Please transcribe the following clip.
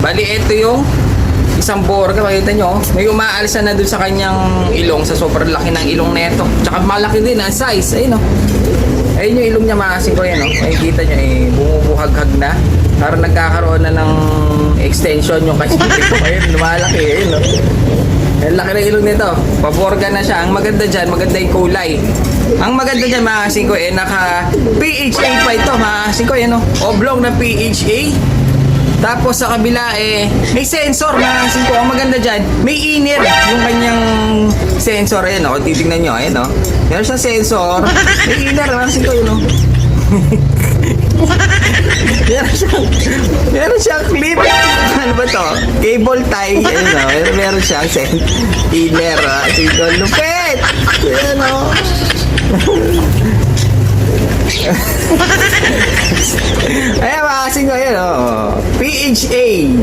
Bali, ito yung isang borga. Makita nyo, may umaalsa na dun sa kanyang ilong, sa sobrang laki ng ilong neto. Tsaka malaki din ang size. Ayun, no? Ayun yung ilong niya, mga kasing ko. Ayun, no? Makikita nyo, bumubuhaghag na. Parang nagkakaroon na ng extension yung kasi ito. Ayun, lumalaki. Ayun, no? Ang laki ng ilong nito. Paborga na siya. Ang maganda dyan, maganda yung kulay. Ang maganda dyan, mga kasing ko, naka PHA pa ito, mga kasing ko. No? Oblong na PHA. Tapos sa kabila may sensor, mga kasing ko. Ang maganda dyan, may inner yung kanyang sensor. Ayan, o, titignan nyo. Ayan, o. Meron siyang sensor. May inner, mga kasing ko, yun, o. meron siyang clip. Ano ba to? Cable tie. Ayun, no? Meron siyang inner. Sige, lupit. Ayan, o. Ayan, mga kasing ko. Ayan, o. PHA.